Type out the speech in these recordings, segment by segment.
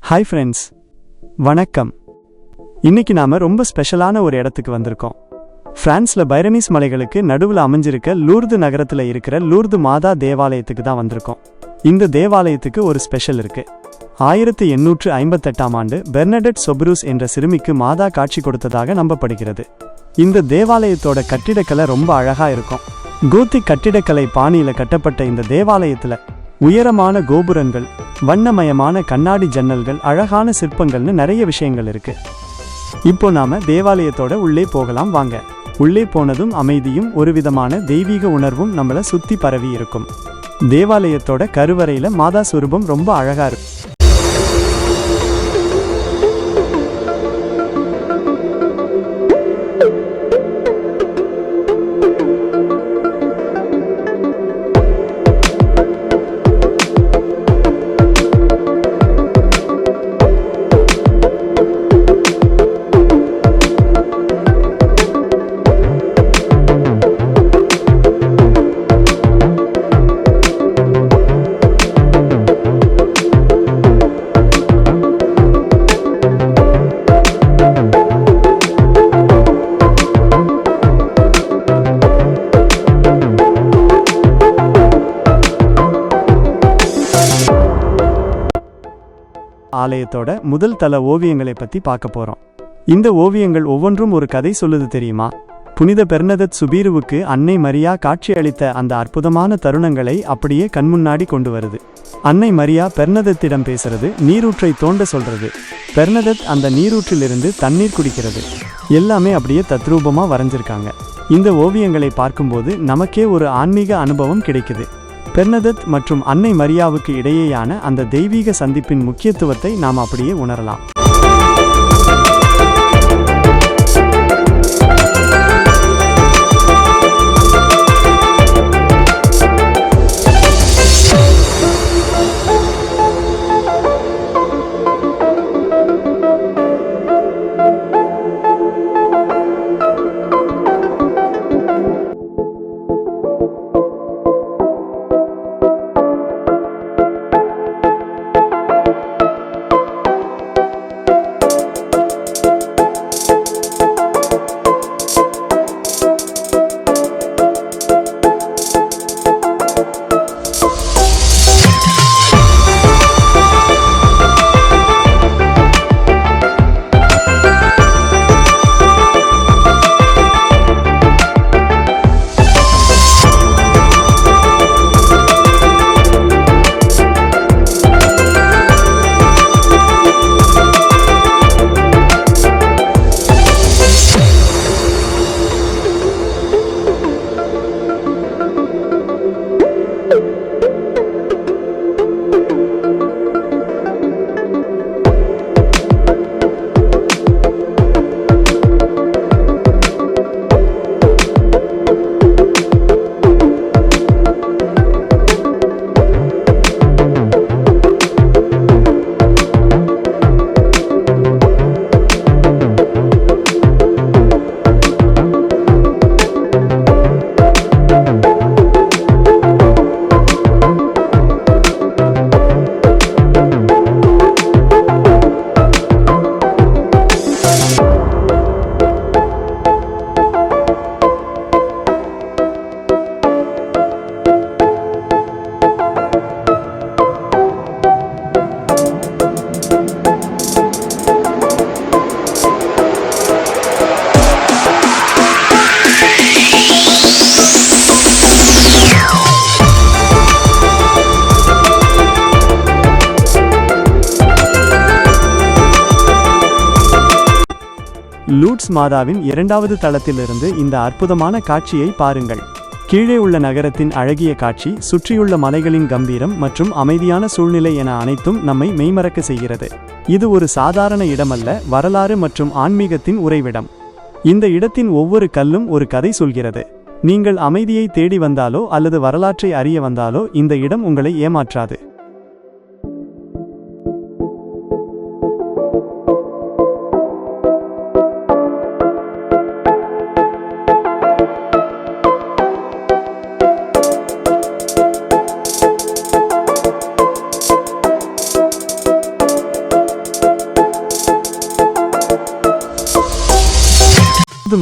Hi friends, வணக்கம். இன்னைக்கு நாம ரொம்ப ஸ்பெஷலான ஒரு இடத்துக்கு வந்திருக்கோம். பிரான்ஸ்ல பைரனீஸ் மலைகளுக்கு நடுவில் அமைஞ்சிருக்க லூர்து நகரத்தில் இருக்கிற லூர்து மாதா தேவாலயத்துக்கு தான் வந்திருக்கோம். இந்த தேவாலயத்துக்கு ஒரு ஸ்பெஷல் இருக்கு. 1858ஆம் ஆண்டு பெர்னடெட் சொப்ரூஸ் என்ற சிறுமிக்கு மாதா காட்சி கொடுத்ததாக நம்பப்படுகிறது. இந்த தேவாலயத்தோட கட்டிடக்கலை ரொம்ப அழகா இருக்கும். கோத்திக் கட்டிடக்கலை பாணியில கட்டப்பட்ட இந்த தேவாலயத்துல உயரமான கோபுரங்கள், வண்ணமயமான கண்ணாடி ஜன்னல்கள், அழகான சிற்பங்கள்னு நிறைய விஷயங்கள் இருக்கு. இப்போ நாம தேவாலயத்தோட உள்ளே போகலாம் வாங்க. உள்ளே போனதும் அமைதியும் ஒரு விதமான தெய்வீக உணர்வும் நம்மள சுத்தி பரவி இருக்கும். தேவாலயத்தோட கருவறையில மாதா சுரூபம் ரொம்ப அழகா இருக்கு. ஆலயத்தோட முதல் தள ஓவியங்களை பத்தி பார்க்க போறோம். இந்த ஓவியங்கள் ஒவ்வொன்றும் ஒரு கதை சொல்லுது தெரியுமா? புனித பெர்னதத் சுபீருவுக்கு அன்னை மரியா காட்சி அளித்த அந்த அற்புதமான தருணங்களை அப்படியே கண்முன்னாடி கொண்டு வருது. அன்னை மரியா பெர்னதத்திடம் பேசுறது, நீரூற்றை தோண்ட சொல்றது, பெர்னதத் அந்த நீரூற்றிலிருந்து தண்ணீர் குடிக்கிறது, எல்லாமே அப்படியே தத்ரூபமா வரைஞ்சிருக்காங்க. இந்த ஓவியங்களை பார்க்கும்போது நமக்கே ஒரு ஆன்மீக அனுபவம் கிடைக்குது. பெர்னதத் மற்றும் அன்னை மரியாவுக்கு இடையேயான அந்த தெய்வீக சந்திப்பின் முக்கியத்துவத்தை நாம் அப்படியே உணரலாம். லூர்து மாதாவின் இரண்டாவது தளத்திலிருந்து இந்த அற்புதமான காட்சியை பாருங்கள். கீழே உள்ள நகரத்தின் அழகிய காட்சி, சுற்றியுள்ள மலைகளின் கம்பீரம் மற்றும் அமைதியான சூழ்நிலை என அனைத்தும் நம்மை மெய்மறக்க செய்கிறது. இது ஒரு சாதாரண இடமல்ல, வரலாறு மற்றும் ஆன்மீகத்தின் உறைவிடம். இந்த இடத்தின் ஒவ்வொரு கல்லும் ஒரு கதை சொல்கிறது. நீங்கள் அமைதியை தேடி வந்தாலோ அல்லது வரலாற்றை அறிய வந்தாலோ இந்த இடம் உங்களை ஏமாற்றாது.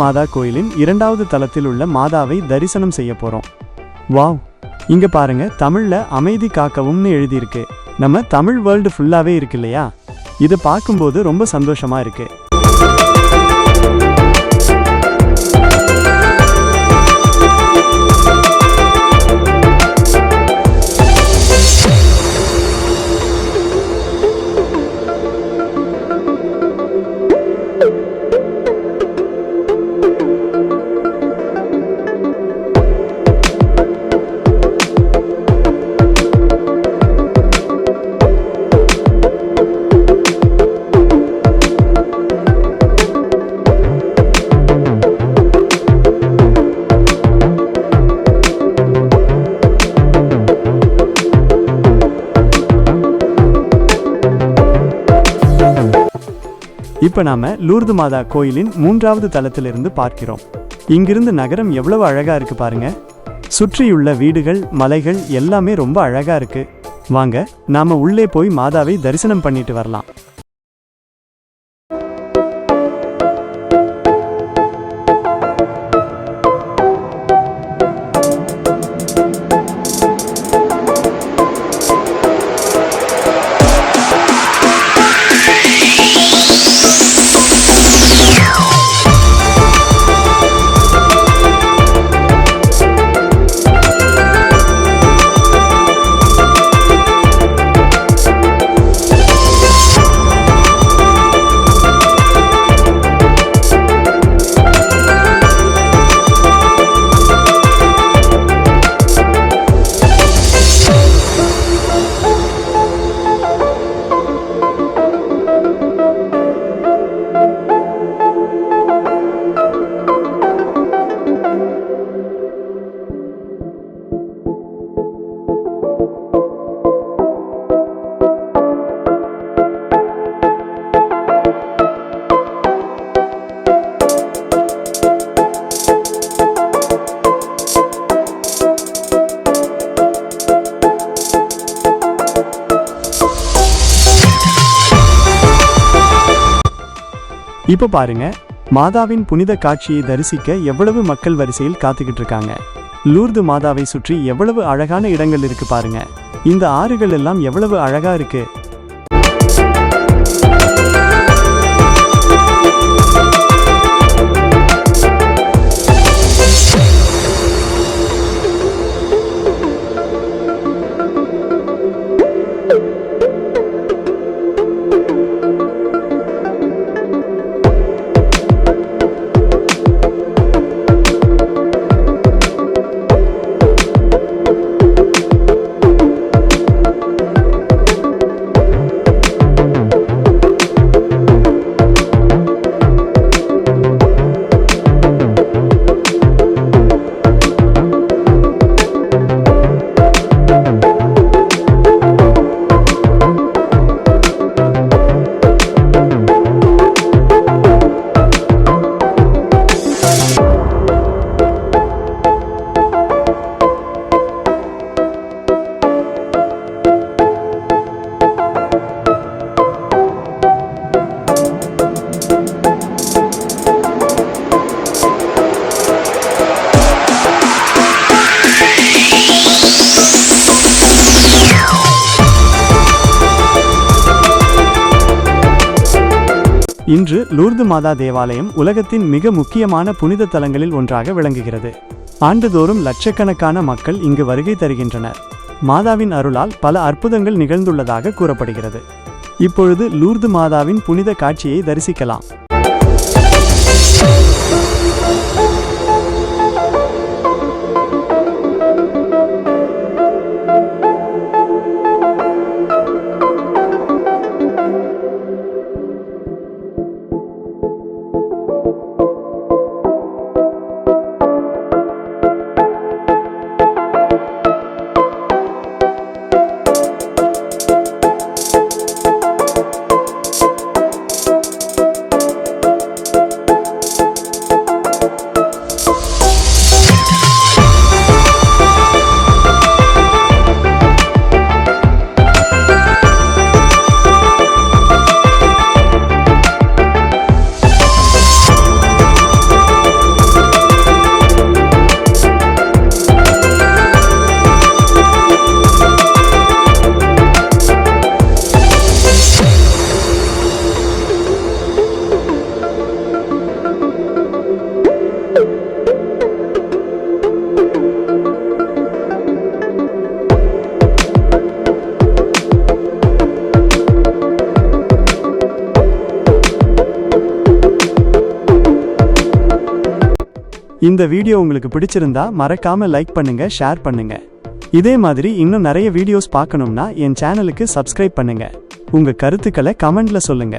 மாதா கோயிலின் 2வது தளத்தில் உள்ள மாதாவை தரிசனம் செய்ய போறோம். வாவ், இங்க பாருங்க, தமிழ்ல அமைதி காக்கவும்னு எழுதியிருக்கு. நம்ம தமிழ் வேர்ல்டு ஃபுல்லாவே இருக்கு இல்லையா? இதை பார்க்கும்போது ரொம்ப சந்தோஷமா இருக்கு. இப்ப நாம லூர்து மாதா கோயிலின் 3வது தளத்திலிருந்து பார்க்கிறோம். இங்கிருந்து நகரம் எவ்வளவு அழகா இருக்கு பாருங்க. சுற்றியுள்ள வீடுகள், மலைகள் எல்லாமே ரொம்ப அழகா இருக்கு. வாங்க, நாம உள்ளே போய் மாதாவை தரிசனம் பண்ணிட்டு வரலாம். இப்ப பாருங்க, மாதாவின் புனித காட்சியை தரிசிக்க எவ்வளவு மக்கள் வரிசையில் காத்துக்கிட்டு இருக்காங்க. லூர்து மாதாவை சுற்றி எவ்வளவு அழகான இடங்கள் இருக்கு பாருங்க. இந்த ஆறுகள் எல்லாம் எவ்வளவு அழகா இருக்கு. இன்று லூர்து மாதா தேவாலயம் உலகத்தின் மிக முக்கியமான புனித தலங்களில் ஒன்றாக விளங்குகிறது. ஆண்டுதோறும் லட்சக்கணக்கான மக்கள் இங்கு வருகை தருகின்றனர். மாதாவின் அருளால் பல அற்புதங்கள் நிகழ்ந்துள்ளதாக கூறப்படுகிறது. இப்பொழுது லூர்து மாதாவின் புனித காட்சியை தரிசிக்கலாம். இந்த வீடியோ உங்களுக்கு பிடிச்சிருந்தா மறக்காம லைக் பண்ணுங்க, ஷேர் பண்ணுங்க. இதே மாதிரி இன்னும் நிறைய வீடியோஸ் பார்க்கணும்னா என் சேனலுக்கு சப்ஸ்கிரைப் பண்ணுங்க. உங்க கருத்துக்களை கமெண்ட்ல சொல்லுங்க.